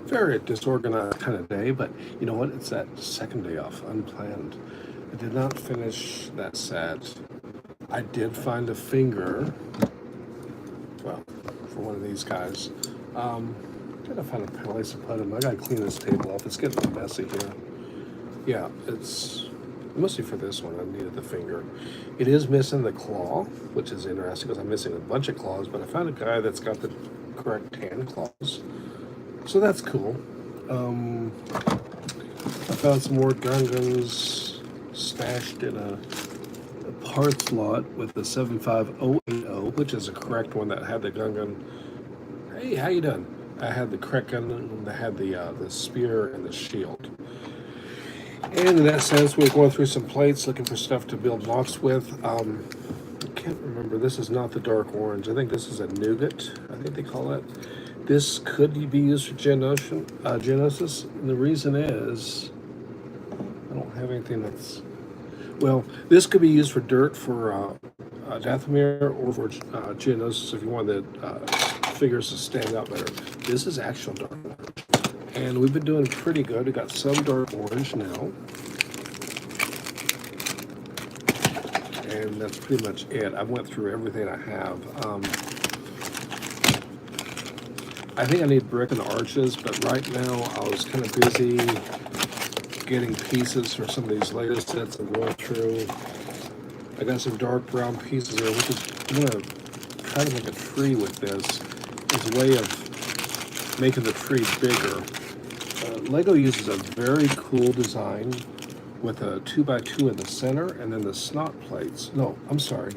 Very disorganized kind of day, but you know what? It's that second day off, unplanned. I did not finish that set. I did find a finger, well, for one of these guys. Gotta find a place to put him. I gotta clean this table off. It's getting messy here. Yeah, it's mostly for this one. I needed the finger. It is missing the claw, which is interesting because I'm missing a bunch of claws, but I found a guy that's got the correct tan claws. So that's cool. I found some more Gungans stashed in a parts lot with the 75080, which is a correct one that had the Gungan. Hey, how you doing? I had the correct Gungan that had the spear and the shield. And in that sense, we're going through some plates, looking for stuff to build blocks with. I can't remember. This is not the dark orange. I think this is a nougat. I think they call it. This could be used for Geonosis, and the reason is I don't have anything that's, well, this could be used for dirt for Dathomir or for Geonosis if you want the figures to stand out better. This is actual dark orange, and we've been doing pretty good. We got some dark orange now, and that's pretty much it. I went through everything I have. I think I need brick and arches, but right now I was kind of busy getting pieces for some of these latest sets I'm going through. I got some dark brown pieces there, which is, I'm going to try to make a tree with this as a way of making the tree bigger. Lego uses a very cool design with a 2x2 in the center and then the snot plates. No, I'm sorry.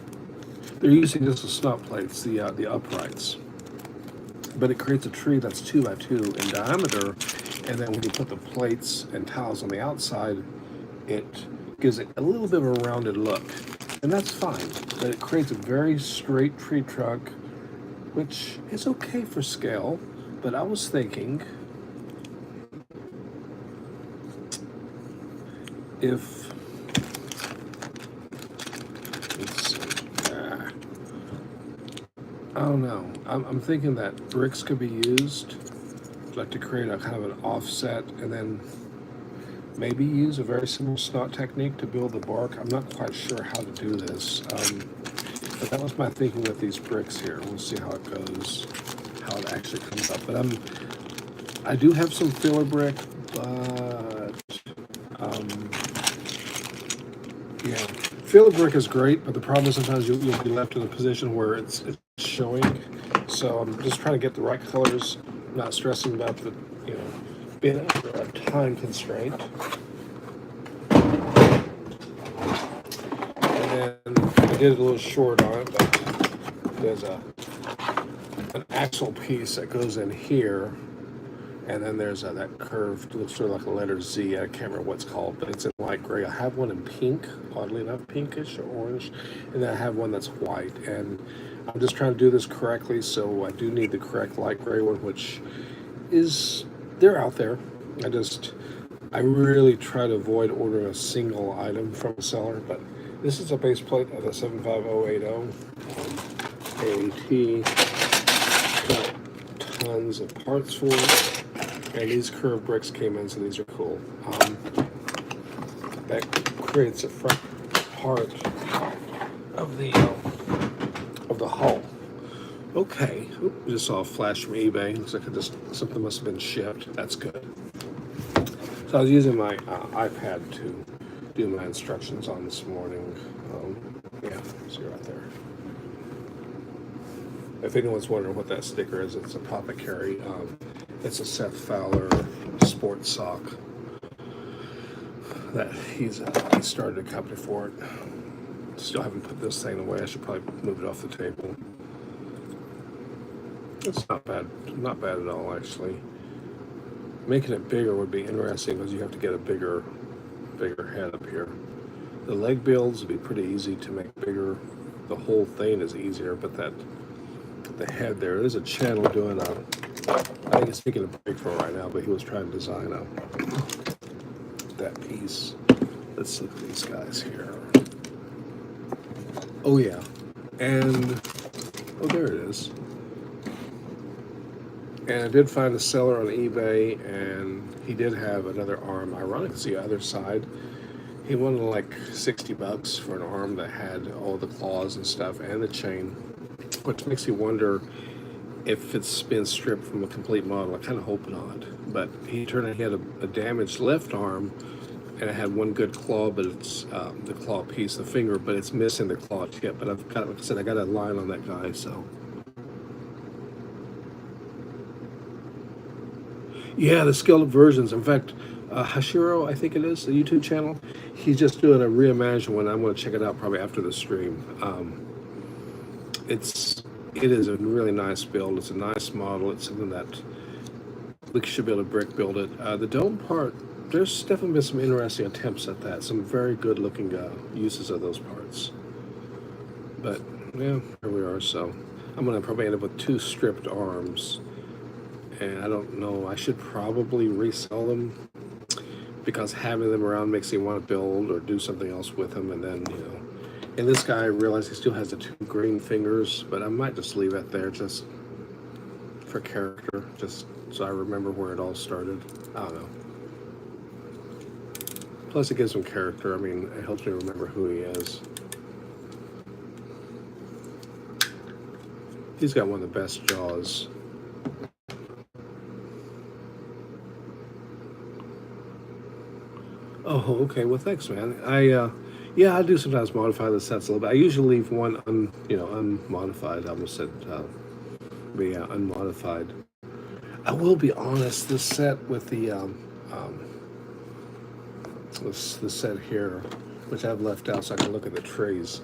They're using just the snot plates, the uprights. But it creates a tree that's 2x2 in diameter, and then when you put the plates and tiles on the outside, it gives it a little bit of a rounded look, and that's fine. But it creates a very straight tree trunk, which is okay for scale. But I was thinking, if I don't know. I'm thinking that bricks could be used, like to create a kind of an offset, and then maybe use a very similar snot technique to build the bark. I'm not quite sure how to do this, but that was my thinking with these bricks here. We'll see how it goes, how it actually comes up. But I do have some filler brick, but yeah, filler brick is great, but the problem is sometimes you'll be left in a position where it's showing. So I'm just trying to get the right colors, not stressing about the, being under a time constraint. And then I did it a little short on it, but there's an axle piece that goes in here, and then there's that curved, looks sort of like a letter Z. I can't remember what it's called, but it's in light gray. I have one in pink, oddly enough, pinkish or orange, and then I have one that's white. And I'm just trying to do this correctly, so I do need the correct light gray one, which is, they're out there. I really try to avoid ordering a single item from a seller, but this is a base plate of the 75080 AAT. Got tons of parts for it, and these curved bricks came in, so these are cool. That creates a front part of the hull. Okay, oop, I just saw a flash from eBay. Looks like something must have been shipped. That's good. So I was using my iPad to do my instructions on this morning. Yeah, see right there. If anyone's wondering what that sticker is, it's a Papa Carry. It's a Seth Fowler sports sock that he started a company for it. Still haven't put this thing away. I should probably move it off the table. It's not bad at all, actually. Making it bigger would be interesting because you have to get a bigger head up here. The leg builds would be pretty easy to make bigger. The whole thing is easier, but the head there's a channel doing I think he's taking a break from right now, but he was trying to design that piece. Let's look at these guys here. Oh yeah, and oh, there it is. And I did find a seller on eBay, and he did have another arm. Ironic, it's the other side. He wanted like 60 bucks for an arm that had all the claws and stuff and the chain, which makes you wonder if it's been stripped from a complete model. I kind of hope not. But he had a damaged left arm, and it had one good claw, but it's the claw piece, the finger, but it's missing the claw tip. But I've got, like I said, I got a line on that guy, so. Yeah, the scaled versions. In fact, Hashiro, I think it is, the YouTube channel, he's just doing a reimagined one. I'm going to check it out probably after the stream. It is a really nice build. It's a nice model. It's something that we should be able to brick build it. The dome part, there's definitely been some interesting attempts at that. Some very good looking uses of those parts. But yeah, here we are. So I'm going to probably end up with 2 stripped arms. And I don't know, I should probably resell them because having them around makes you want to build or do something else with them. And then, and this guy, I realize he still has the 2 green fingers, but I might just leave it there just for character, just so I remember where it all started. I don't know. Plus it gives him character. I mean, it helps me remember who he is. He's got one of the best jaws. Oh, okay. Well, thanks, man. Yeah, I do sometimes modify the sets a little bit. I usually leave one, unmodified. I almost said, unmodified. I will be honest. This set with the this set here, which I've left out so I can look at the trays.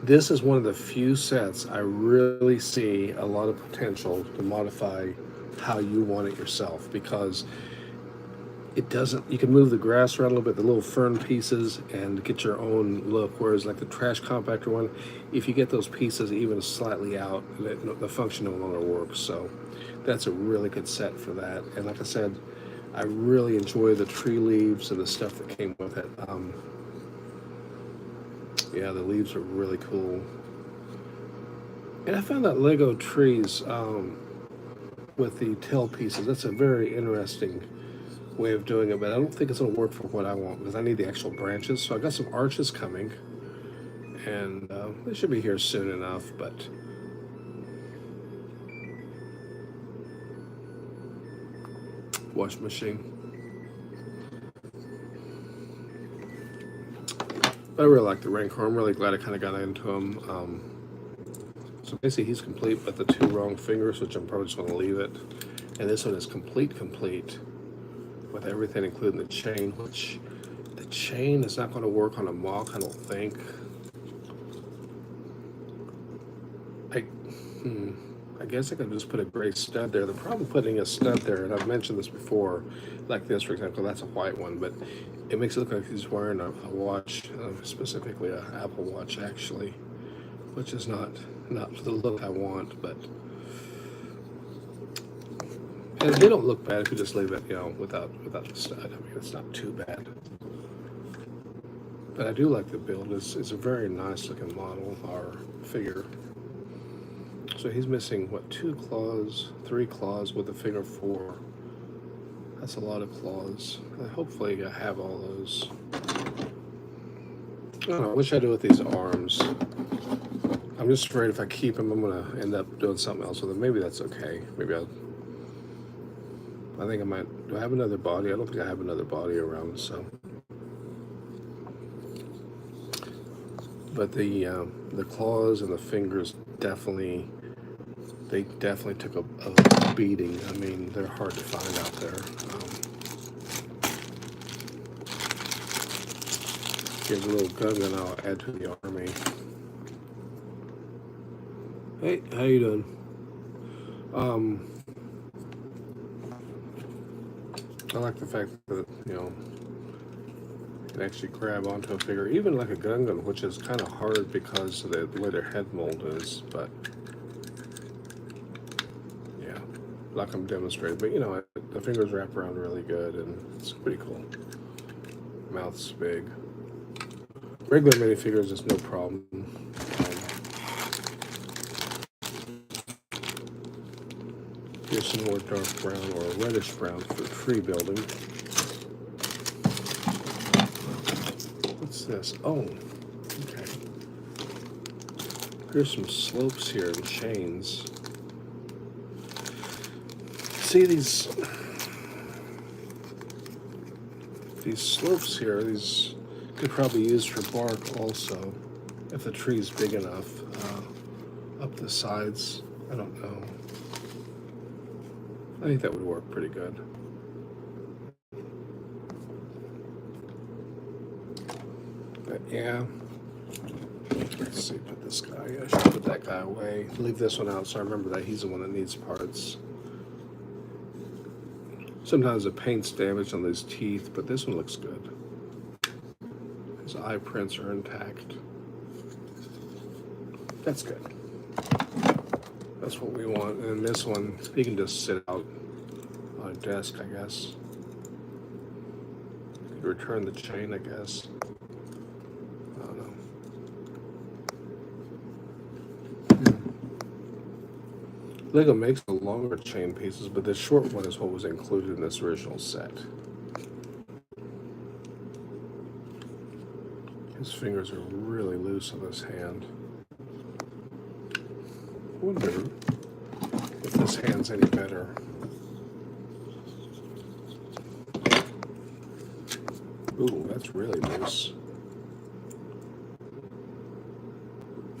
This is one of the few sets I really see a lot of potential to modify how you want it yourself, because it doesn't, you can move the grass around a little bit, the little fern pieces, and get your own look, whereas like the trash compactor one, if you get those pieces even slightly out, the function no longer works. So that's a really good set for that. And like I said, I really enjoy the tree leaves and the stuff that came with it. Yeah, the leaves are really cool. And I found that Lego trees with the tail pieces, that's a very interesting way of doing it, but I don't think it's going to work for what I want because I need the actual branches. So I got some arches coming, and they should be here soon enough. But wash machine. But I really like the Rancor. I'm really glad I kind of got into him. So basically, he's complete, but the 2 wrong fingers, which I'm probably just going to leave it. And this one is complete. With everything, including the chain, which the chain is not going to work on a mock, I don't think. I guess I could just put a gray stud there. The problem putting a stud there, and I've mentioned this before, like this, for example, that's a white one, but it makes it look like he's wearing a watch, specifically an Apple Watch, actually, which is not the look I want, but. And they don't look bad if you just leave it, without the stud. I mean, it's not too bad. But I do like the build. It's a very nice looking model, or figure. So he's missing, what, 2 claws, 3 claws with a figure 4. That's a lot of claws. Hopefully I have all those. I don't know, what should I do with these arms? I'm just afraid if I keep them, I'm going to end up doing something else with them. Maybe that's okay. I think I might. Do I have another body? I don't think I have another body around, so. But the claws and the fingers definitely took a beating. I mean, they're hard to find out there. Give a little Gungan I'll add to the army. Hey, how you doing? I like the fact that, you can actually grab onto a figure, even like a Gungan, which is kind of hard because of the way their head mold is, but yeah, like I'm demonstrating. But the fingers wrap around really good, and it's pretty cool. Mouth's big. Regular minifigures is no problem. Here's some more dark brown or reddish brown for tree building. What's this? Oh, okay. Here's some slopes here and chains. See these slopes here, these could probably use for bark also, if the tree's big enough. Up the sides, I don't know. I think that would work pretty good. But yeah, let's see, put this guy, I should put that guy away. Leave this one out so I remember that he's the one that needs parts. Sometimes the paint's damaged on these teeth, but this one looks good. His eye prints are intact. That's good. That's what we want. And this one, he can just sit out on a desk, I guess. Could return the chain, I guess. I don't know. Lego makes the longer chain pieces, but the short one is what was included in this original set. His fingers are really loose on this hand. I wonder if this hand's any better. Ooh, that's really loose.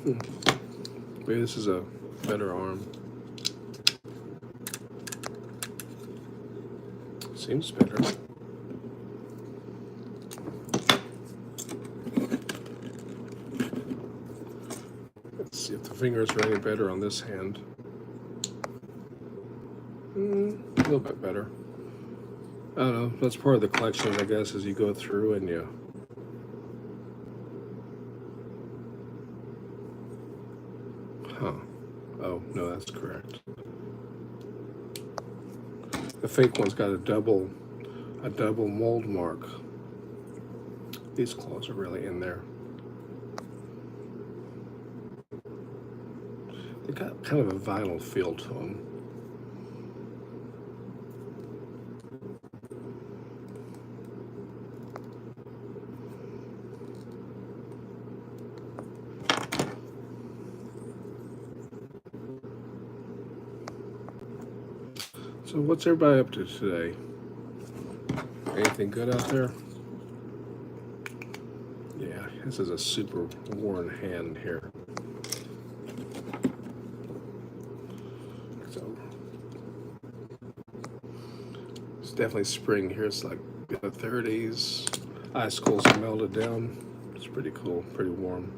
Maybe this is a better arm. Seems better. Let's see if the fingers are any better on this hand. A little bit better. I don't know. That's part of the collection, I guess, as you go through and you. Huh. Oh, no, that's correct. The fake one's got a double mold mark. These claws are really in there. They got kind of a vinyl feel to them. So what's everybody up to today? Anything good out there? Yeah, this is a super worn hand here. So it's definitely spring here. It's like in the 30s. Icicles are melted down. It's pretty cool, pretty warm.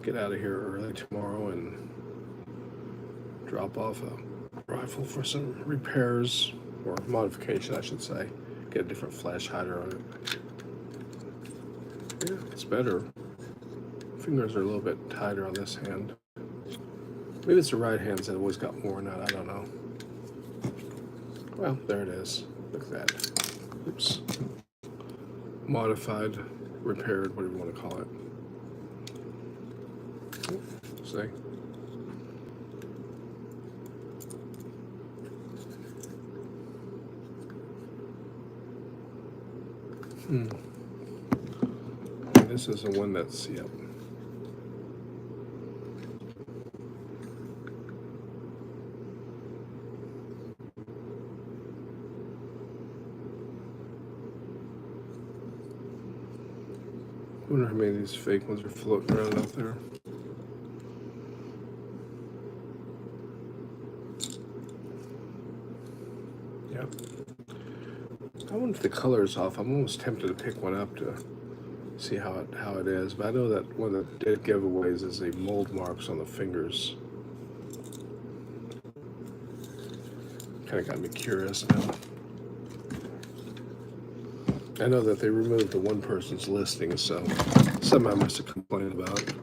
Get out of here early tomorrow and drop off a rifle for some repairs, or modification I should say. Get a different flash hider on it. Yeah, it's better. Fingers are a little bit tighter on this hand. Maybe it's the right hands that always got worn out, I don't know. Well, there it is. Look at that. Oops. Modified, repaired, whatever you want to call it. See? This is the one that's, yep. I wonder how many of these fake ones are floating around out there. Yep. I wonder if the color's off. I'm almost tempted to pick one up to see how it is, but I know that one of the dead giveaways is the mold marks on the fingers. Kind of got me curious now. I know that they removed the one person's listing, so somehow I must have complained about it.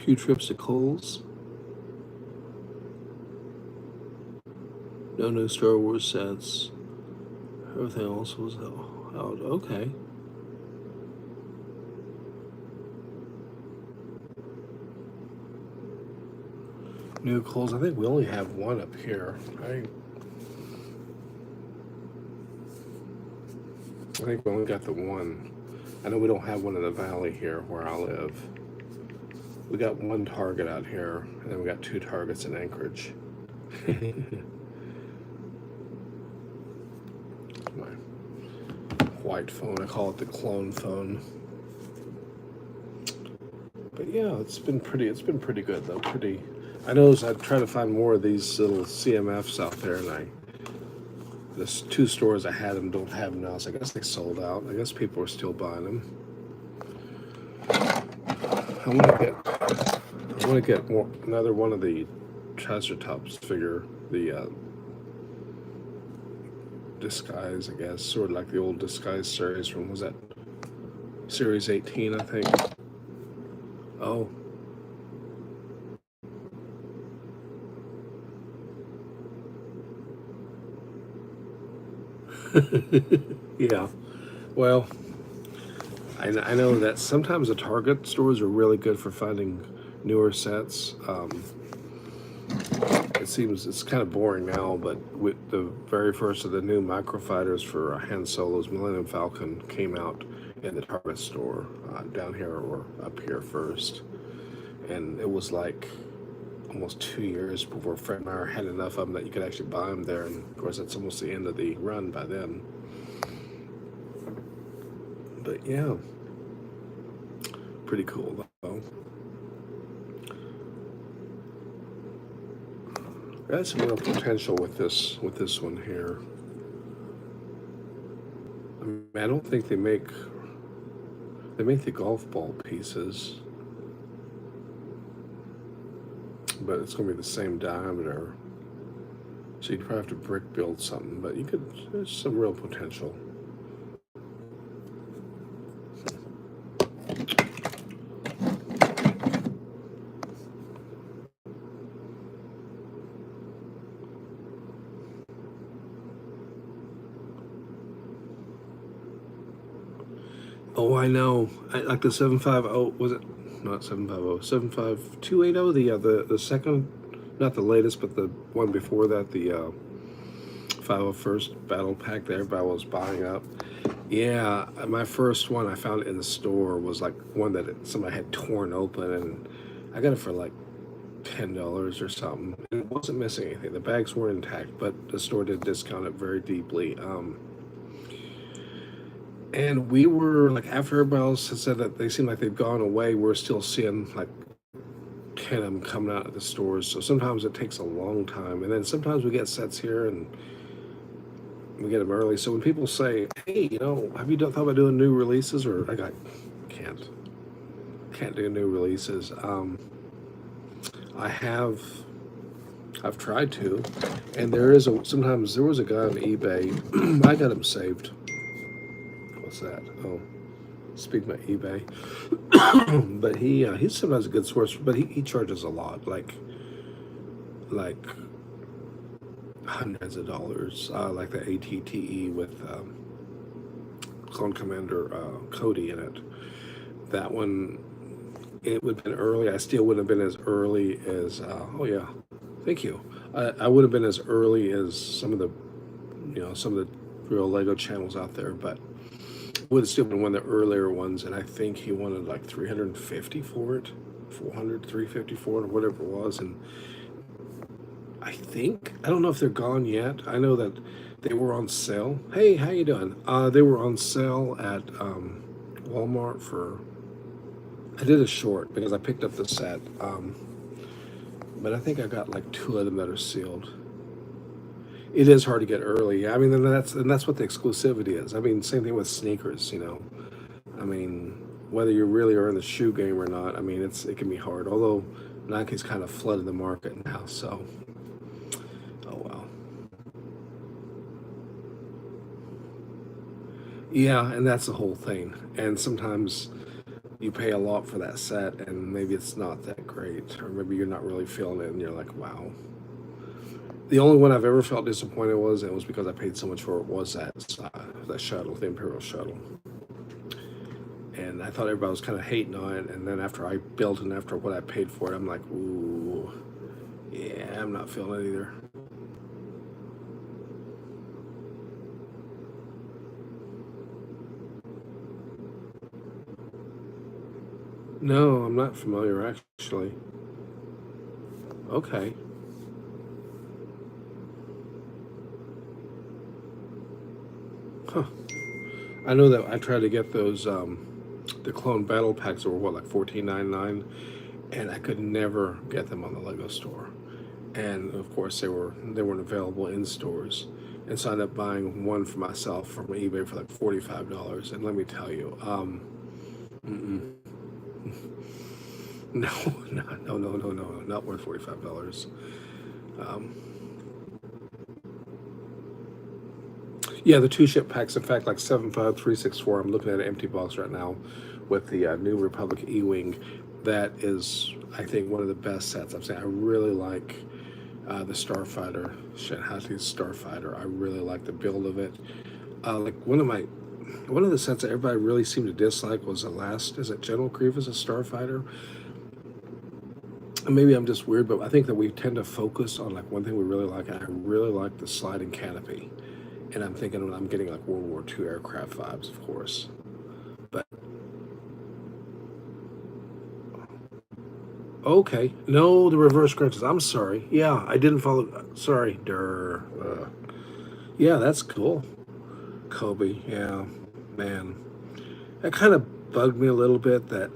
Few trips to Kohl's. No new Star Wars sets. Everything else was out. Okay. New clothes. I think we only have one up here. I think we only got the one. I know we don't have one in the valley here where I live. We got one Target out here, and then we got two Targets in Anchorage. My white phone. I call it the clone phone. But yeah, it's been pretty good though. I noticed I try to find more of these little CMFs out there, and there's two stores I had them don't have them now, so I guess they sold out. I guess people are still buying them. I want to get another one of the Triceratops figure, the Disguise, I guess, sort of like the old Disguise series from, was that series 18, I think. Oh. Yeah. Well, I know that sometimes the Target stores are really good for finding newer sets. It seems it's kind of boring now, but with the very first of the new microfighters for Han Solo's Millennium Falcon came out in the Target store down here or up here first. And it was like almost 2 years before Fred Meyer had enough of them that you could actually buy them there. And of course, that's almost the end of the run by then. But yeah, pretty cool though. That's some real potential with this one here. I mean, I don't think they make the golf ball pieces, but it's going to be the same diameter. So you'd probably have to brick build something, but there's some real potential. Oh, I know. Like the 750, was it? Not 750, 75280, the second, not the latest, but the one before that, the 501st battle pack that everybody was buying up. Yeah, my first one I found in the store was like one that somebody had torn open, and I got it for like $10 or something. It wasn't missing anything. The bags were intact, but the store did discount it very deeply. And we were like, after everybody else had said that they seemed like they've gone away, we're still seeing like 10 of them coming out of the stores. So sometimes it takes a long time. And then sometimes we get sets here and we get them early. So when people say, hey, have you thought about doing new releases? Or I can't do new releases. I've tried to. And sometimes there was a guy on eBay, I got him saved. What's that? Oh, speaking about eBay. But he's sometimes a good source, but he charges a lot, like hundreds of dollars, like the ATTE with Clone Commander Cody in it. That one, it would have been early. I still wouldn't have been as early as, oh yeah, thank you. I would have been as early as some of the real Lego channels out there, but would have still been one of the earlier ones, and I think he wanted like 350 for it, 400, 350 for it, or whatever it was. And I don't know if they're gone yet. I know that they were on sale. Hey, how you doing? They were on sale at Walmart for, I did a short because I picked up the set, but I think I got like 2 of them that are sealed. It is hard to get early. I mean, and that's what the exclusivity is. I mean, same thing with sneakers. I mean, whether you really are in the shoe game or not, I mean, it can be hard. Although Nike's kind of flooded the market now, so oh well. Yeah, and that's the whole thing. And sometimes you pay a lot for that set, and maybe it's not that great, or maybe you're not really feeling it, and you're like, wow. The only one I've ever felt disappointed was because I paid so much for it, was that shuttle, the Imperial shuttle. And I thought everybody was kind of hating on it, and then after I built it and after what I paid for it, I'm like, ooh, Yeah, I'm not feeling it either. No, I'm not familiar actually. Okay. Huh. I know that I tried to get those the clone battle packs that were what, like $14.99, and I could never get them on the Lego store. And of course they weren't available in stores. And so I ended up buying one for myself from eBay for like $45. And let me tell you, mm-mm. No, no, no, no, no, no, not worth $45. Um, yeah, the two ship packs, in fact, like 75364. I'm looking at an empty box right now with the New Republic E-Wing. That is, I think, one of the best sets I've seen. I really like the Starfighter, Shin-Hati's Starfighter. I really like the build of it. Like one of the sets that everybody really seemed to dislike was the last, is it General Grievous, a Starfighter? Maybe I'm just weird, but I think that we tend to focus on like one thing we really like. And I really like the sliding canopy, and I'm thinking I'm getting like World War II aircraft vibes, of course. But okay, no, the reverse crunches. I'm sorry. Yeah, I didn't follow. Sorry, yeah, that's cool. Kobe. Yeah, man, that kind of bugged me a little bit that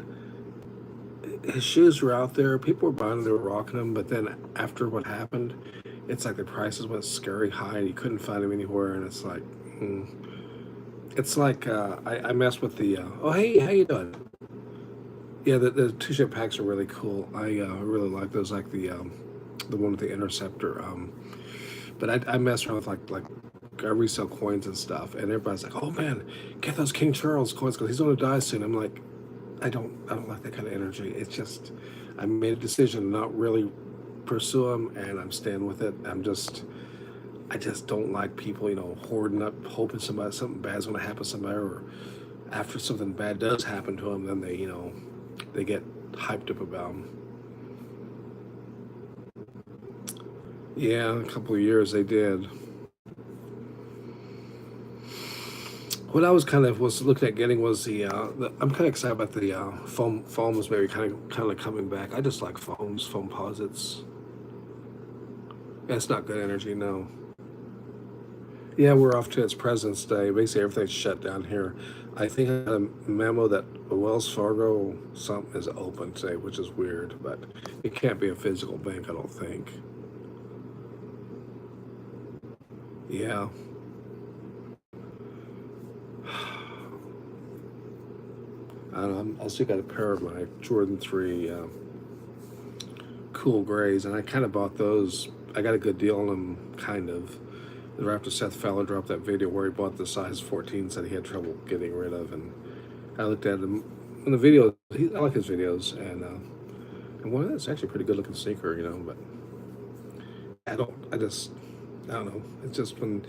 his shoes were out there. People were buying them, they were rocking them. But then after what happened, it's like the prices went scary high, and you couldn't find them anywhere. And it's like, it's like I messed with the. Oh hey, how you doing? Yeah, the two ship packs are really cool. I really like those, like the one with the interceptor. But I mess around with like I resell coins and stuff, and everybody's like, "Oh man, get those King Charles coins because he's going to die soon." I'm like, I don't like that kind of energy. It's just I made a decision to not really pursue them, and I'm staying with it. I just don't like people, hoarding up, hoping something bad's going to happen to somebody, or after something bad does happen to them, then they get hyped up about them. Yeah, a couple of years they did. What I was looking at getting was I'm kind of excited about the foams maybe kind of coming back. I just like foam posits. Yeah, it's not good energy, no. Yeah, we're off to its President's Day. Basically, everything's shut down here. I think I had a memo that Wells Fargo something is open today, which is weird, but it can't be a physical bank, I don't think. Yeah. I don't know. I still got a pair of my Jordan 3 cool grays, and I kind of bought those. I got a good deal on them, kind of. Right after Seth Fowler dropped that video where he bought the size 14, said he had trouble getting rid of, and I looked at him in the video. I like his videos, and one that's actually a pretty good looking sneaker, but I don't know. It's just when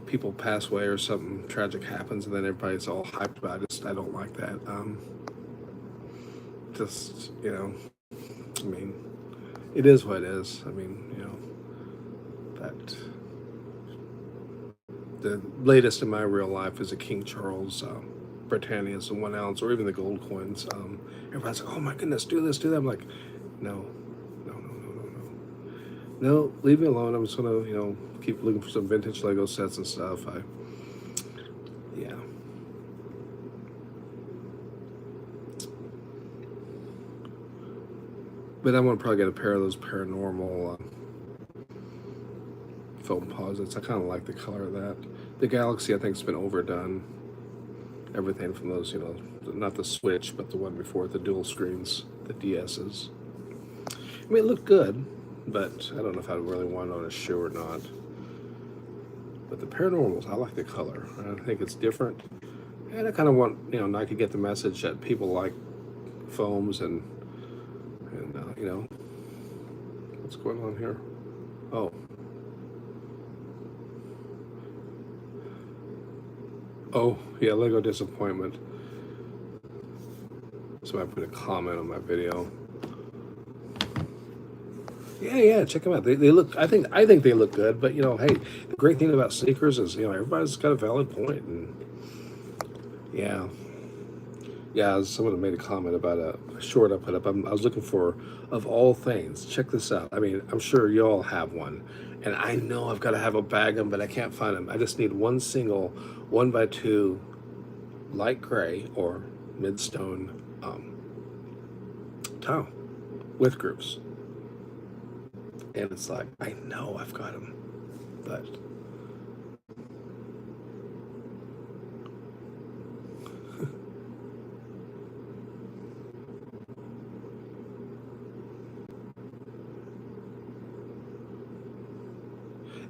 people pass away or something tragic happens, and then everybody's all hyped about it. I don't like that. Just I mean, it is what it is. I mean, but the latest in my real life is a King Charles Britannias and 1 ounce, or even the gold coins. Everybody's like, "Oh my goodness, do this, do that." I'm like, no, no, no, no, no, no. No, leave me alone. I'm just gonna, keep looking for some vintage Lego sets and stuff. Yeah. But I'm gonna probably get a pair of those paranormal foam posits. I kind of like the color of that. The Galaxy, I think, has been overdone. Everything from those, not the Switch, but the one before, the dual screens, the DSs. I mean, it looked good, but I don't know if I really want it on a shoe or not. But the Paranormals, I like the color. I think it's different. And I kind of want, Nike to get the message that people like foams and what's going on here? Oh, oh, yeah, Lego disappointment. So I put a comment on my video. Yeah, yeah, check them out. They look. I think they look good. But hey, the great thing about sneakers is everybody's got a valid point, and yeah, yeah. Someone made a comment about a short I put up. I was looking for, of all things. Check this out. I mean, I'm sure y'all have one, and I know I've got to have a bag of them, but I can't find them. I just need one single, 1x2, light gray or midstone towel with groups, and it's like I know I've got them, but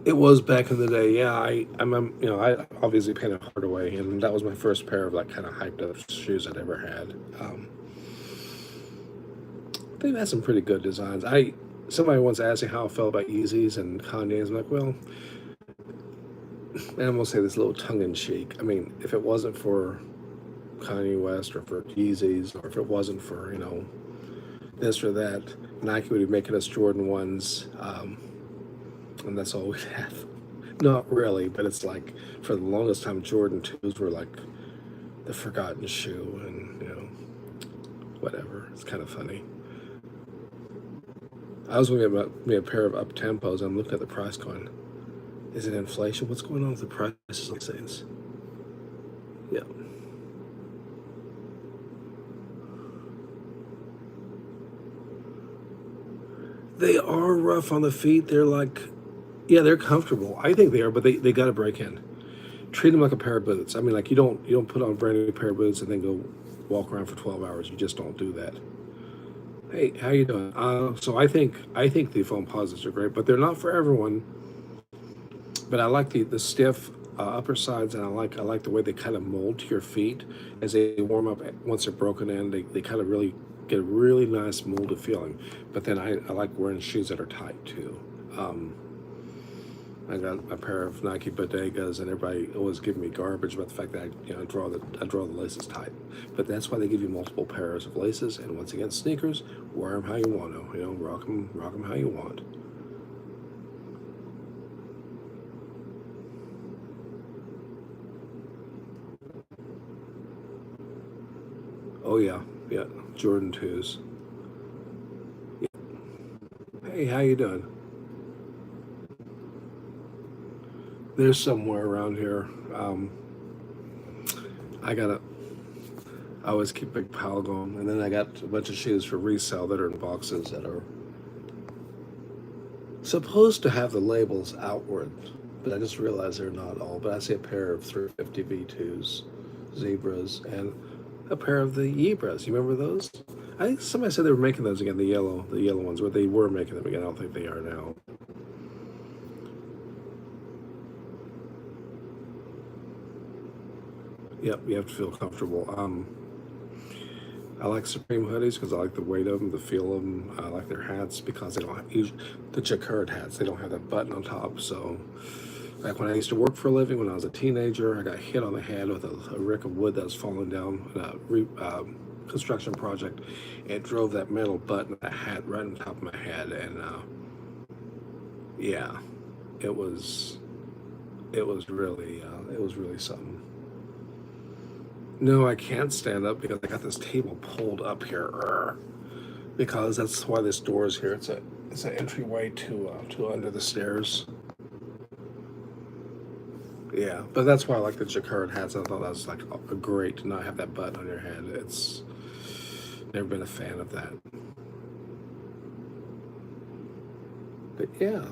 it was back in the day. Yeah, I obviously painted Hardaway, and that was my first pair of like kind of hyped up shoes I'd ever had. They've had some pretty good designs. Somebody once asked me how I felt about Yeezys and Kanye's. I'm like, well, and I'm gonna say this a little tongue in cheek. I mean, if it wasn't for Kanye West or for Yeezys, or if it wasn't for this or that, Nike would be making us Jordan ones, and that's all we have. Not really, but it's like for the longest time, Jordan twos were like the forgotten shoe, and whatever. It's kind of funny. I was looking at me a pair of up tempos. I'm looking at the price going, is it inflation? What's going on with the prices of these things? Yeah. They are rough on the feet. They're like, yeah, they're comfortable. I think they are, but they got to break in. Treat them like a pair of boots. I mean, like you don't put on a brand new pair of boots and then go walk around for 12 hours. You just don't do that. Hey, how you doing? So I think the foam posits are great, but they're not for everyone. But I like the stiff upper sides, and I like the way they kind of mold to your feet as they warm up. Once they're broken in, they kind of really get a really nice molded feeling. But then I like wearing shoes that are tight too. Um, I got a pair of Nike Bodegas, and everybody always give me garbage about the fact that I draw the laces tight. But that's why they give you multiple pairs of laces. And once again, sneakers, wear them how you want to. Rock them how you want. Oh yeah, yeah, Jordan twos. Hey, how you doing? There's somewhere around here. I got a. I always keep a big pile going, and then I got a bunch of shoes for resale that are in boxes that are supposed to have the labels outward, but I just realized they're not all. But I see a pair of 350 V2s, zebras, and a pair of the Yebras. You remember those? I think somebody said they were making those again, the yellow ones, where they were making them again. I don't think they are now. Yep, you have to feel comfortable. I like Supreme hoodies because I like the weight of them, the feel of them. I like their hats because they don't have the jacquard hats. They don't have that button on top. So, back when I used to work for a living, when I was a teenager, I got hit on the head with a rick of wood that was falling down in a construction project. It drove that metal button, that hat, right on top of my head, and yeah, it was it was really something. No, I can't stand up because I got this table pulled up here. Because that's why this door is here. It's an entryway to under the stairs. Yeah, but that's why I like the jacquard hats. I thought that was like a great to not have that button on your head. It's never been a fan of that. But yeah,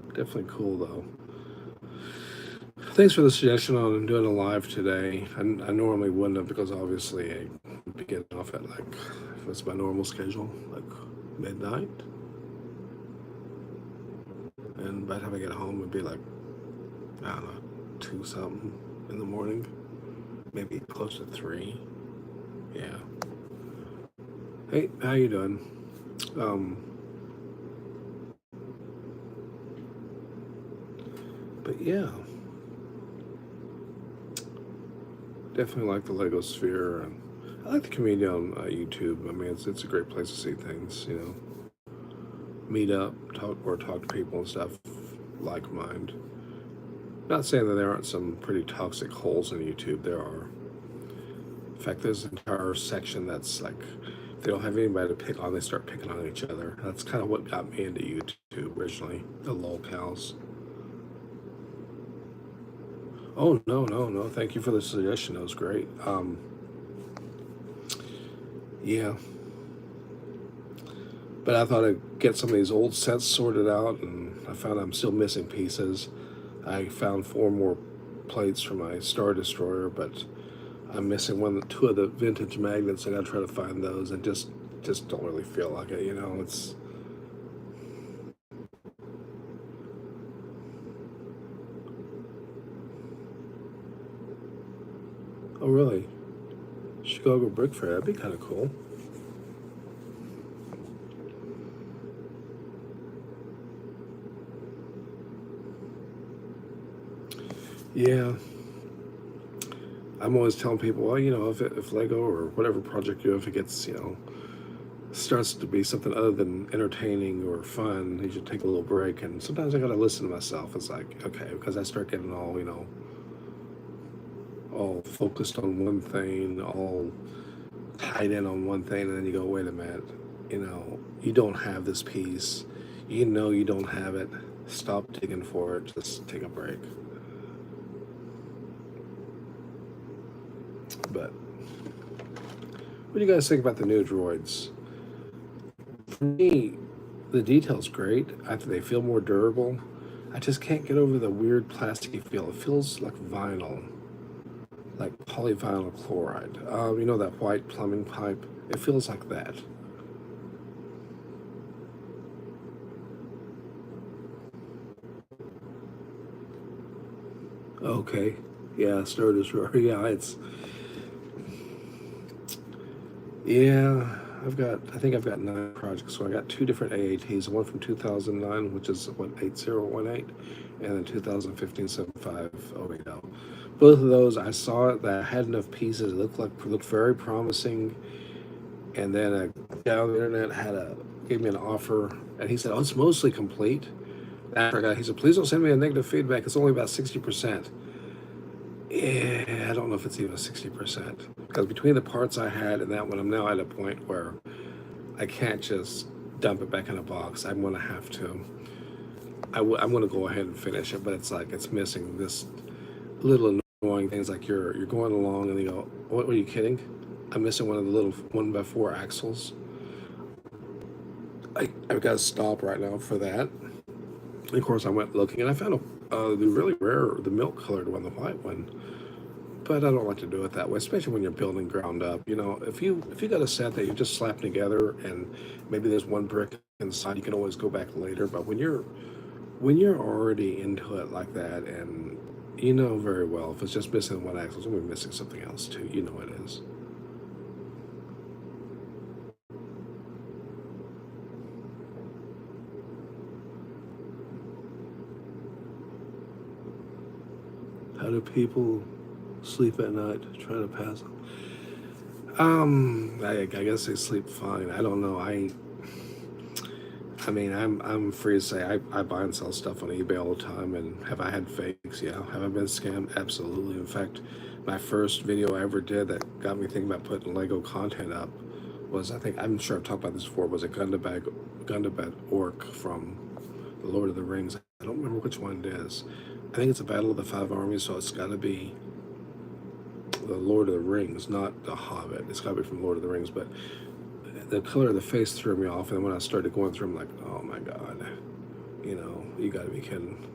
definitely cool though. Thanks for the suggestion on doing a live today. I normally wouldn't have because obviously I would be getting off at like if it's my normal schedule, like midnight, and by the time I get home it'd be like I don't know, two something in the morning, maybe close to three. Yeah. Hey, how you doing? Um, but yeah, definitely like the Lego Sphere, and I like the community on YouTube. I mean, it's a great place to see things. meet up, talk to people and stuff like mind. Not saying that there aren't some pretty toxic holes in YouTube. There are. In fact, there's an entire section that's like, if they don't have anybody to pick on, they start picking on each other. That's kind of what got me into YouTube originally, the lolcows. Oh, no, no, no. Thank you for the suggestion. That was great. Yeah. But I thought I'd get some of these old sets sorted out, and I found I'm still missing pieces. I found 4 more plates for my Star Destroyer, but I'm missing 2 of the vintage magnets. I gotta try to find those, and just don't really feel like it. It's oh really, Chicago Brick Fair. That'd be kind of cool. Yeah, I'm always telling people, well, if Lego or whatever project you do, if it gets, starts to be something other than entertaining or fun, you should take a little break. And sometimes I gotta listen to myself. It's like, okay, because I start getting all focused on one thing, all tied in on one thing, and then you go, wait a minute, you don't have this piece. You don't have it. Stop digging for it. Just take a break. But what do you guys think about the new droids? For me, the detail's great. I think they feel more durable. I just can't get over the weird plasticky feel. It feels like vinyl, like polyvinyl chloride. That white plumbing pipe? It feels like that. Okay. Yeah, Star Destroyer. Yeah, I think I've got 9 projects. So I got 2 different AATs, one from 2009, which is what, 8018, and then 2015 75080. Both of those, I saw it that I had enough pieces. It looked very promising. And then a guy on the internet gave me an offer, and he said, "Oh, it's mostly complete." After I got, he said, "Please don't send me a negative feedback. It's only about 60%." Yeah, I don't know if it's even 60%, because between the parts I had and that one, I'm now at a point where I can't just dump it back in a box. I'm gonna have to. I'm gonna go ahead and finish it, but it's like it's missing this little annoying things. Like you're going along and you go, "What? Are you kidding? I'm missing one of the little 1x4 axles." I've got to stop right now for that. And of course, I went looking and I found the really rare, the milk colored one, the white one. But I don't like to do it that way, especially when you're building ground up. If you got a set that you just slap together and maybe there's one brick inside, you can always go back later. But when you're already into it like that, and you know very well if it's just missing one axle, it's gonna be missing something else too. You know it is. How do people sleep at night trying to pass? I guess they sleep fine. I don't know. I mean, I'm free to say I buy and sell stuff on eBay all the time, and have I had fakes? Yeah. Have I been scammed? Absolutely. In fact, my first video I ever did that got me thinking about putting Lego content up was, I think, I'm sure I've talked about this before, was a Gundabad orc from the Lord of the Rings. I don't remember which one it is. I think it's a Battle of the Five Armies, so it's got to be the Lord of the Rings, not the Hobbit. It's got to be from Lord of the Rings, but the color of the face threw me off, and when I started going through, I'm like, oh my god, you got to be kidding.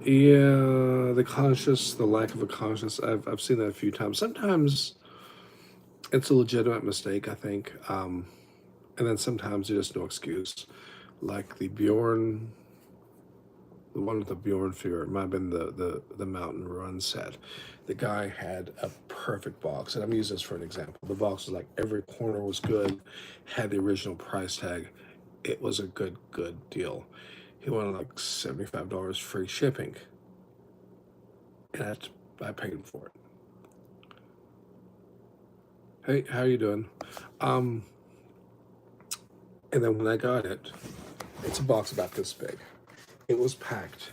Yeah, the lack of a conscious. I've seen that a few times. Sometimes it's a legitimate mistake, I think, and then sometimes there's just no excuse. Like the one with the Bjorn figure, it might have been the Mountain Run set. The guy had a perfect box, and I'm using this for an example. The box was like every corner was good, had the original price tag. It was a good deal. He wanted like $75 free shipping, and I paid for it. Hey, how you doing? Um, And then when I got it, it's a box about this big. It was packed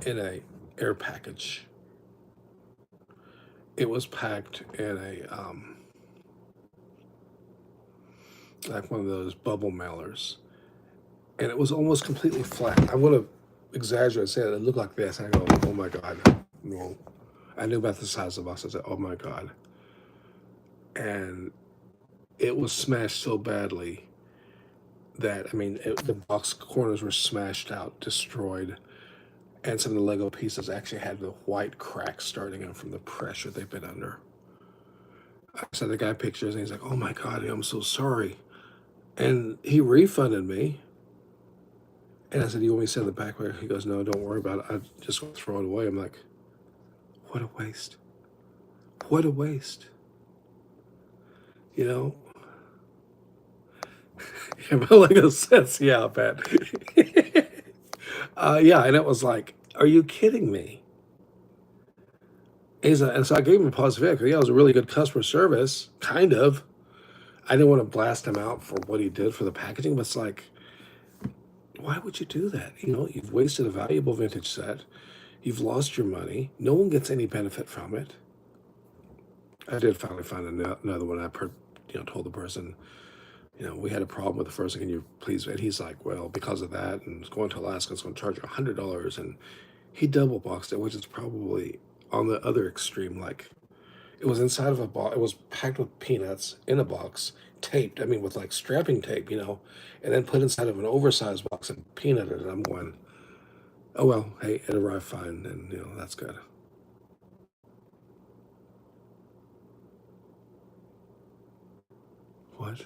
in a air package. It was packed in a like one of those bubble mailers, and it was almost completely flat. I would have exaggerated, said it looked like this. And I go, oh my god, no. I knew about the size of the box. I said, oh my god, and it was smashed so badly that the box corners were smashed out, destroyed, and some of the Lego pieces actually had the white cracks starting in from the pressure they've been under. I sent the guy pictures, and he's like, "Oh my god, I'm so sorry," and he refunded me. And I said, "You want me to send it back?" He goes, "No, don't worry about it. I just want to throw it away." I'm like, "What a waste! What a waste!" You know? Yeah, my Lego sets, yeah, I bet. Yeah, and it was like, "Are you kidding me?" And so I gave him a positive feedback. Yeah, it was a really good customer service, kind of. I didn't want to blast him out for what he did for the packaging, but it's like, why would you do that? You've wasted a valuable vintage set. You've lost your money. No one gets any benefit from it. I did finally find another one. Told the person, we had a problem with the first one. Can you please? And he's like, well, because of that, and it's going to Alaska, it's going to charge you $100. And he double boxed it, which is probably on the other extreme. Like, it was inside of a box. It was packed with peanuts in a box, taped. With like strapping tape, and then put inside of an oversized box and peanutted. And I'm going, oh well, hey, it arrived fine, and that's good. What?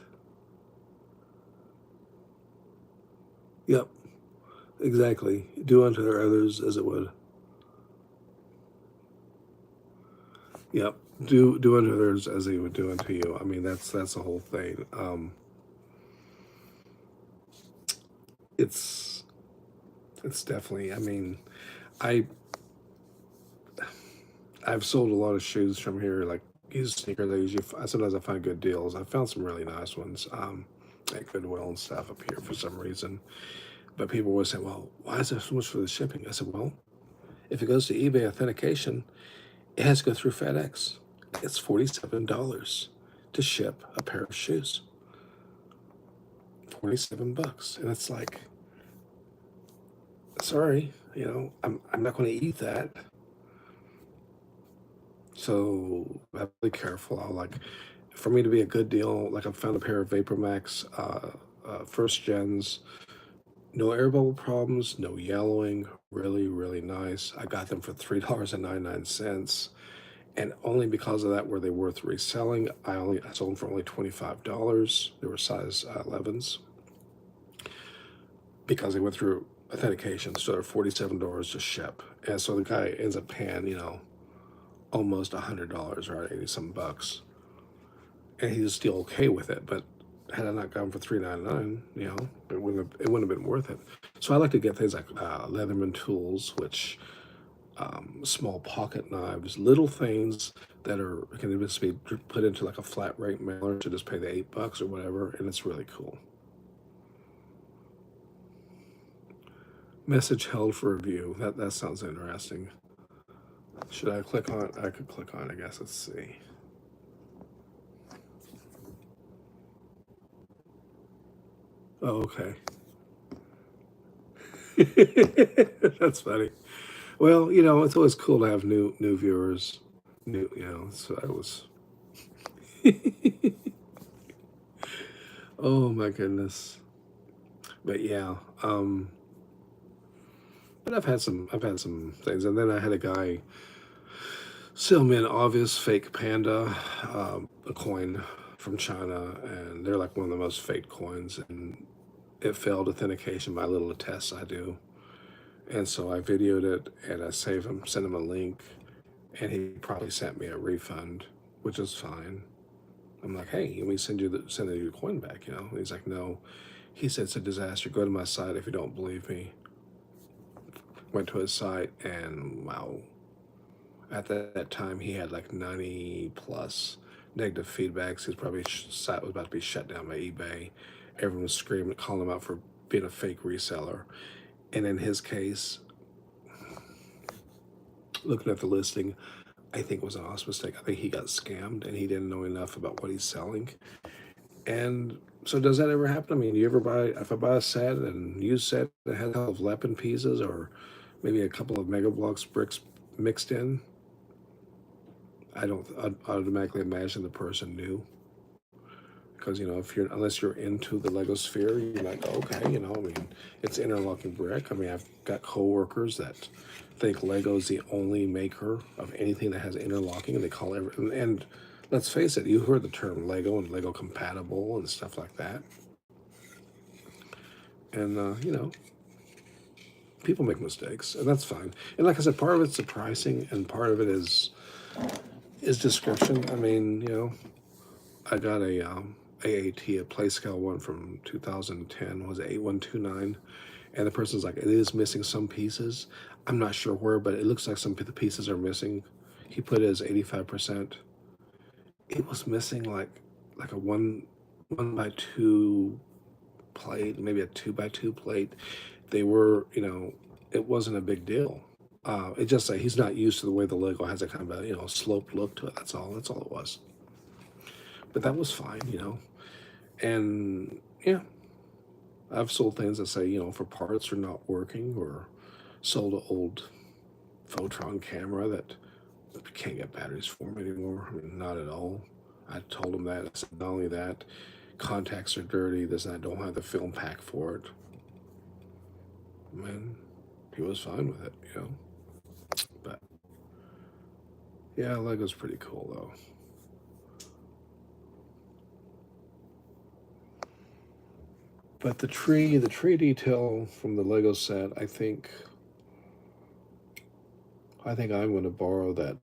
Yep, exactly. Do unto others as it would. Yep. Do unto others as they would do unto you. That's the whole thing. It's it's definitely. I I've sold a lot of shoes from here, like used sneakers. Sometimes I find good deals. I found some really nice ones at Goodwill and stuff up here for some reason. But people always say, "Well, why is there so much for the shipping?" I said, "Well, if it goes to eBay authentication, it has to go through FedEx. It's $47 to ship a pair of shoes. $47, and it's like, sorry, I'm not going to eat that." So I'm really careful. For me to be a good deal, like I found a pair of Vapor Max first gens, no air bubble problems, no yellowing, really, really nice. I got them for $3.99. And only because of that were they worth reselling. I sold them for only $25. They were size 11s because they went through authentication, so they're $47 to ship. And so the guy ends up paying, almost $100, or 80 some bucks, and he's still okay with it. But had I not gone for $3.99, it wouldn't have been worth it. So I like to get things like Leatherman tools, which small pocket knives, little things that can just be put into like a flat rate mailer to just pay the $8 or whatever, and it's really cool. Message held for review. That sounds interesting. Should I click on it? I could click on it, I guess. Let's see. Oh, okay. That's funny. Well, it's always cool to have new viewers. So I was. Oh my goodness. But yeah, but I've had some things, and then I had a guy sell me an obvious fake panda, a coin from China, and they're like one of the most fake coins, and it failed authentication by little tests I do. And so I videoed it and I saved him, sent him a link, and he probably sent me a refund, which is fine. I'm like, hey, let me send you the coin back, And he's like, no. He said it's a disaster. Go to my site if you don't believe me. Went to his site, and wow. At that time, he had like 90 plus negative feedbacks. His probably site was about to be shut down by eBay, everyone was screaming, calling him out for being a fake reseller. And in his case, looking at the listing, I think it was an honest mistake. I think he got scammed and he didn't know enough about what he's selling. And so does that ever happen? I mean, do you ever buy, if I buy a set and used set that has a couple of Lepin pieces or maybe a couple of Mega Blocks bricks mixed in, I'd automatically imagine the person knew. Because, you know, if you're, unless you're into the Lego sphere, you might go, okay, you know, I mean, it's interlocking brick. I mean, I've got coworkers that think Lego is the only maker of anything that has interlocking, and they call it, and let's face it, you heard the term Lego and Lego compatible and stuff like that. And, you know, people make mistakes, and that's fine. And like I said, part of it's the pricing, and part of it is description. I mean, you know, I got a AAT, a play scale one from 2010, was it 8129, and the person's like, it is missing some pieces. I'm not sure where, but it looks like some of the pieces are missing. He put it as 85%. It was missing like a 1x2 plate, maybe a 2x2 plate. They were, you know, it wasn't a big deal. It just like he's not used to the way the Lego has a kind of a, you know, sloped look to it. That's all it was. But that was fine, you know. And yeah, I've sold things that say, you know, for parts are not working, or sold an old Photron camera that can't get batteries for them anymore. I mean, not at all. I told him that. I said, not only that, contacts are dirty. I don't have the film pack for it. Man, he was fine with it, you know. But yeah, Lego's pretty cool though. But the tree detail from the Lego set, I think I'm going to borrow that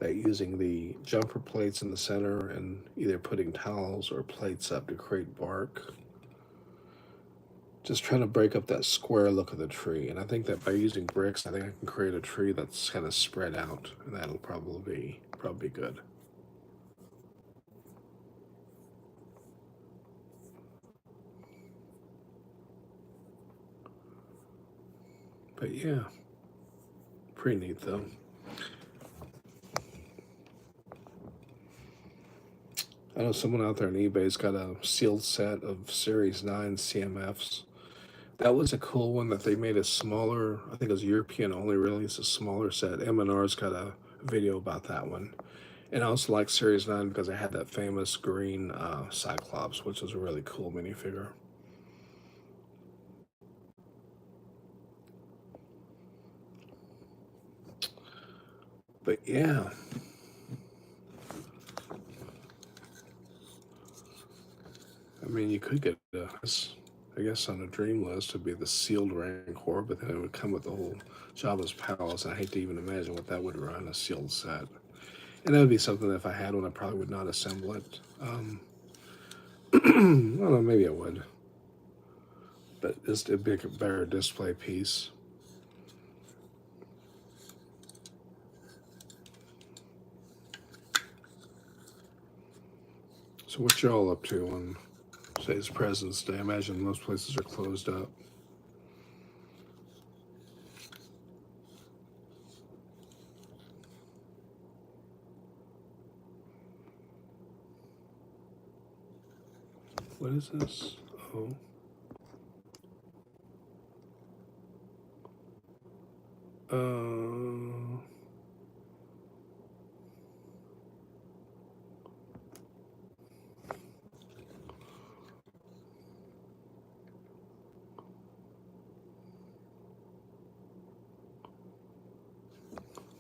using the jumper plates in the center and either putting towels or plates up to create bark. Just trying to break up that square look of the tree. And I think that by using bricks, I think I can create a tree that's kind of spread out, and that'll probably be good. But yeah, pretty neat though. I know someone out there on eBay's got a sealed set of Series 9 CMFs. That was a cool one that they made a smaller, I think it was European only release, a smaller set. M&R's got a video about that one. And I also like Series 9 because it had that famous green Cyclops, which was a really cool minifigure. But yeah. I mean, you could get, I guess on a dream list would be the sealed Rancor, but then it would come with the whole Jabba's Palace. I hate to even imagine what that would run, a sealed set. And that would be something that if I had one, I probably would not assemble it. I don't know, maybe I would. But just a better display piece. So what y'all up to on, say, it's President's Day? I imagine most places are closed up. What is this? Oh.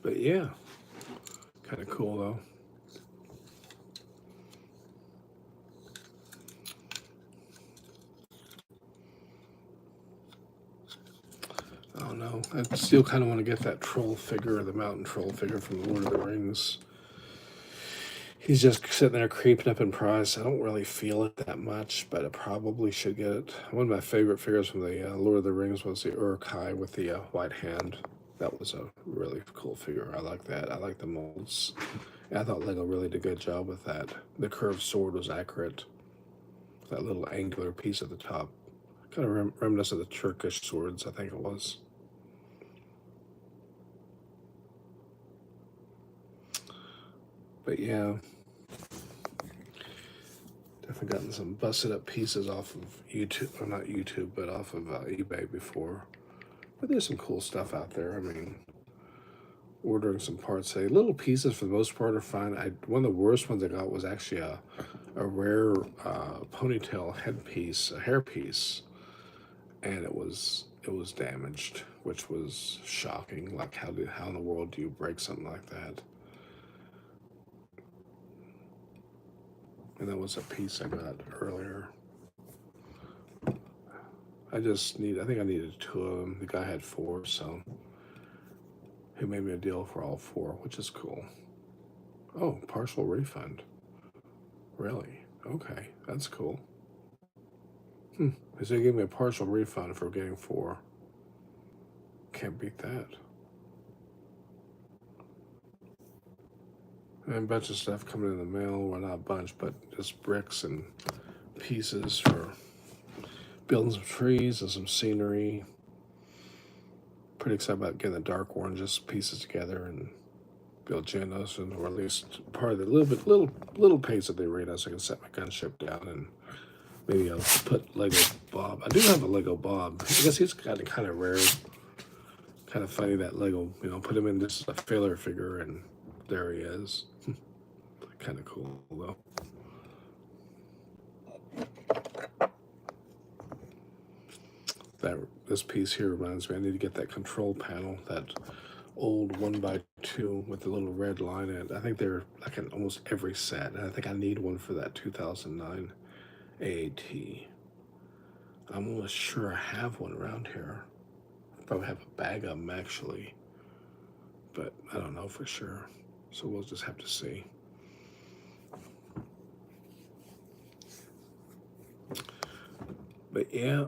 But yeah, kind of cool though. I don't know. I still kind of want to get that troll figure, the mountain troll figure from Lord of the Rings. He's just sitting there creeping up in price. I don't really feel it that much, but I probably should get it. One of my favorite figures from the Lord of the Rings was the Uruk-hai with the white hand. That was a really cool figure. I like that. I like the molds. And I thought Lego really did a good job with that. The curved sword was accurate. That little angular piece at the top. Kind of reminiscent of the Turkish swords, I think it was. But yeah, definitely gotten some busted up pieces off of YouTube, or not YouTube, but off of eBay before. But there's some cool stuff out there. I mean, ordering some parts, say little pieces for the most part are fine. One of the worst ones I got was actually a rare ponytail headpiece, a hairpiece, and it was damaged, which was shocking. Like how in the world do you break something like that? And that was a piece I got earlier. I think I needed 2 of them. The guy had 4, so he made me a deal for all 4, which is cool. Oh, partial refund. Really? Okay, that's cool. So they gave me a partial refund for getting 4. Can't beat that. And a bunch of stuff coming in the mail. Well, not a bunch, but just bricks and pieces for building some trees and some scenery. Pretty excited about getting the dark oranges pieces together and build Genos, and or at least part of the little pace that they rate us. I can set my gunship down, and maybe I'll put Lego Bob. I do have a Lego Bob. I guess he's kind of rare. Kind of funny that Lego, put him in just a failure figure, and there he is. Kind of cool though. This piece here reminds me, I need to get that control panel, that old 1x2 with the little red line in it. I think they're like in almost every set, and I think I need one for that 2009 AAT. I'm almost sure I have one around here. I probably have a bag of them actually, but I don't know for sure. So we'll just have to see. But yeah.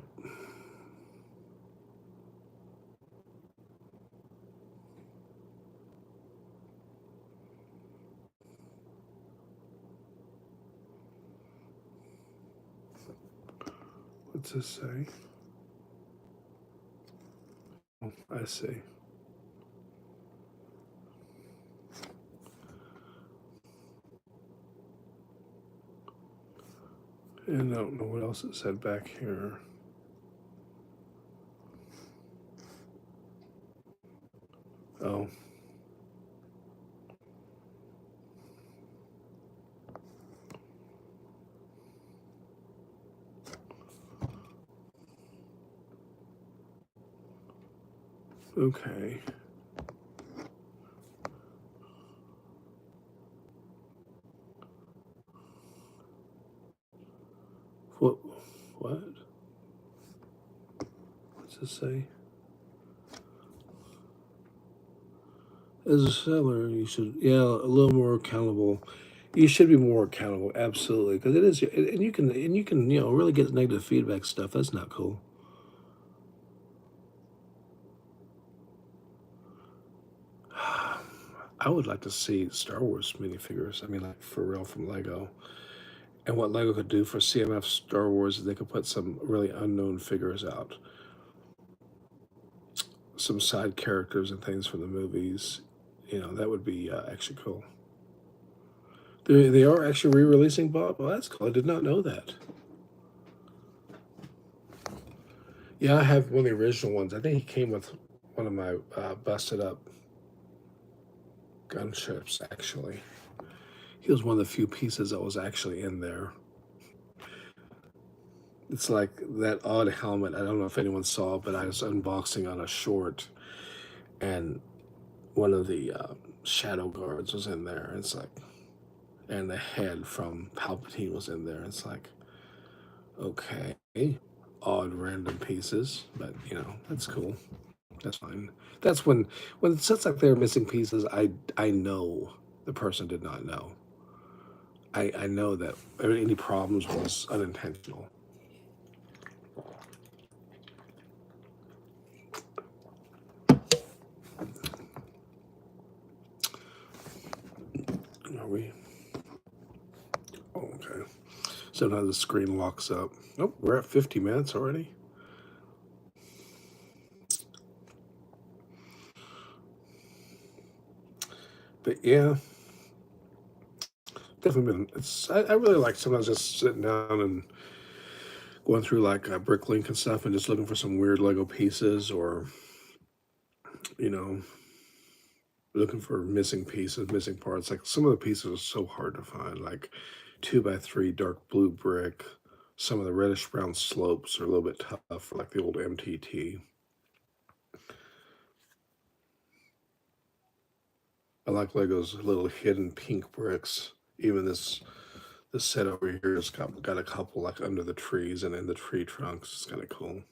What's this say? Oh, I see. And I don't know what else it said back here. Oh. Okay. What? What? What's this say? As a seller, you should, a little more accountable. You should be more accountable, absolutely, because it is, and you can, really get negative feedback stuff. That's not cool. I would like to see Star Wars minifigures. I mean, like for real from Lego. And what Lego could do for CMF Star Wars is they could put some really unknown figures out, some side characters and things from the movies. That would be actually cool. They are actually re-releasing Bob. Well, that's cool. I did not know that. Yeah, I have one of the original ones. I think he came with one of my busted up gunships, actually. He was one of the few pieces that was actually in there. It's like that odd helmet. I don't know if anyone saw, but I was unboxing on a short, and one of the shadow guards was in there. It's like, and the head from Palpatine was in there. It's like, okay, odd random pieces, but that's cool. That's fine. That's when it sets like they're missing pieces. I know the person did not know. I know that any problems was unintentional. Are we? Oh, okay. Sometimes the screen locks up. Oh, we're at 50 minutes already. But yeah, definitely been. I really like sometimes just sitting down and going through like Bricklink and stuff, and just looking for some weird Lego pieces, or you know, looking for missing pieces, missing parts. Like some of the pieces are so hard to find, like 2x3 dark blue brick. Some of the reddish brown slopes are a little bit tough, like the old MTT. I like Lego's little hidden pink bricks. Even this set over here has got a couple like under the trees and in the tree trunks. It's kind of cool.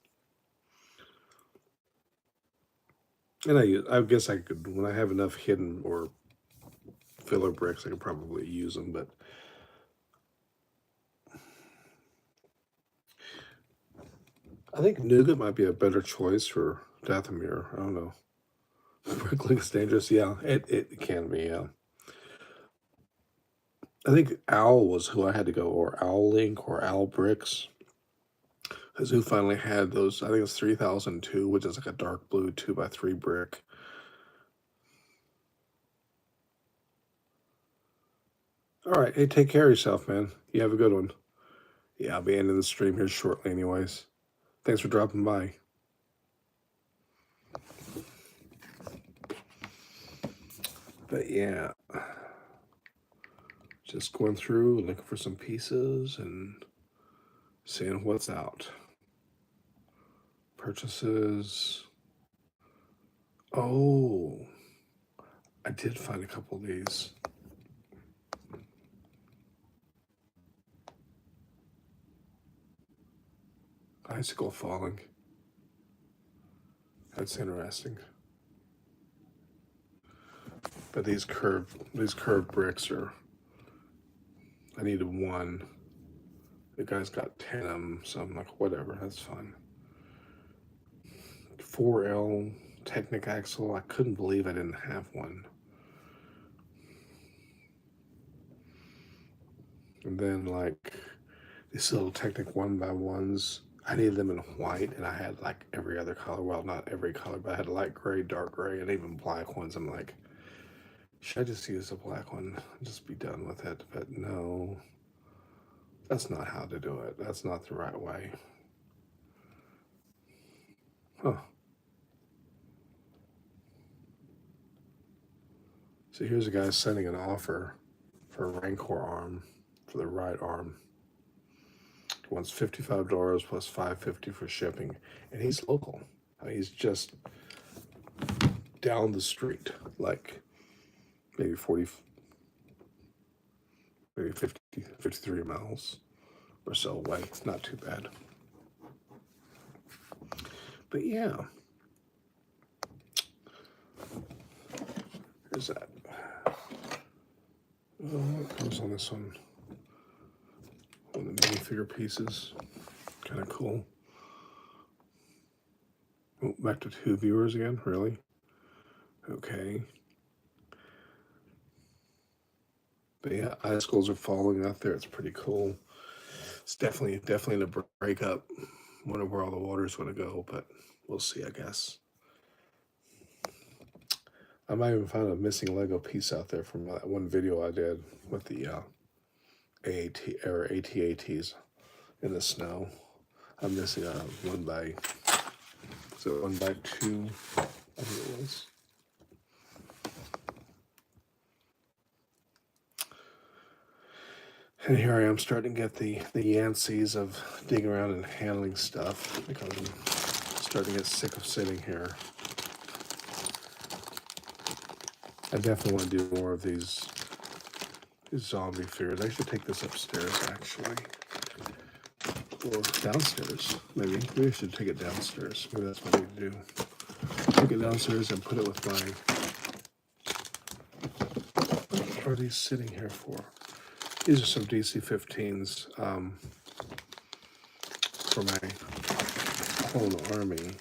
And I guess I could, when I have enough hidden or filler bricks, I could probably use them. But I think Nougat might be a better choice for Dathomir. I don't know. Bricklink's dangerous. Yeah, it can be. Yeah. I think Owl was who I had to go, or Owl Link, or Owl Bricks. Because who finally had those? I think it's 3002, which is like a dark blue 2x3 brick. All right. Hey, take care of yourself, man. You have a good one. Yeah, I'll be ending the stream here shortly, anyways. Thanks for dropping by. But yeah, just going through, looking for some pieces and seeing what's out. Purchases. Oh, I did find a couple of these. Icicle falling. That's interesting. But these curved bricks are. I needed one. The guy's got 10 of them, so I'm like, whatever, that's fine. 4L Technic axle. I couldn't believe I didn't have one. And then like these little Technic 1x1s. I needed them in white, and I had like every other color. Well, not every color, but I had light gray, dark gray, and even black ones. I'm like, should I just use a black one and just be done with it? But no, that's not how to do it. That's not the right way. Huh. So here's a guy sending an offer for a Rancor arm, for the right arm. He wants $55 plus $5.50 for shipping, and he's local. I mean, he's just down the street, like maybe 40, maybe 50, 53 miles or so away. It's not too bad. But yeah, here's that. What comes on this one? One of the minifigure pieces. Kind of cool. Oh, back to 2 viewers again? Really? Okay. But yeah, icicles are falling out there. It's pretty cool. It's definitely a breakup. Wonder where all the water's going to go, but we'll see, I guess. I might even find a missing Lego piece out there from that one video I did with the AT-ATs in the snow. I'm missing a 1x2, I think it was. And here I am starting to get the Yanceys of digging around and handling stuff, because I'm starting to get sick of sitting here. I definitely want to do more of these zombie figures. I should take this upstairs, actually. Or downstairs, maybe. Maybe I should take it downstairs. Maybe that's what I need to do. Take it downstairs and put it with what are these sitting here for? These are some DC-15s for my Clone Army.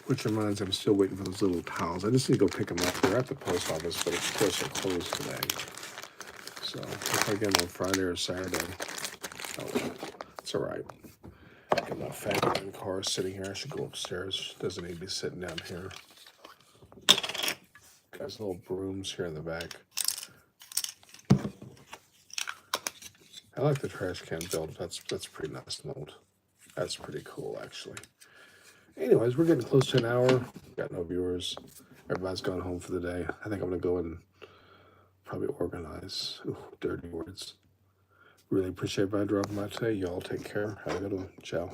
Which reminds me, I'm still waiting for those little towels. I just need to go pick them up. They're at the post office, but of course they're closed today. So if I get them on Friday or Saturday, Oh, well, it's all right. Got my Fabian car sitting here. I should go upstairs. Doesn't need to be sitting down here. Got his little brooms here in the back. I like the trash can build. That's pretty nice note. That's pretty cool, actually. Anyways, we're getting close to an hour. Got no viewers. Everybody's gone home for the day. I think I'm gonna go and probably organize. Ooh, dirty words. Really appreciate everybody dropping by today. Y'all take care. Have a good one. Ciao.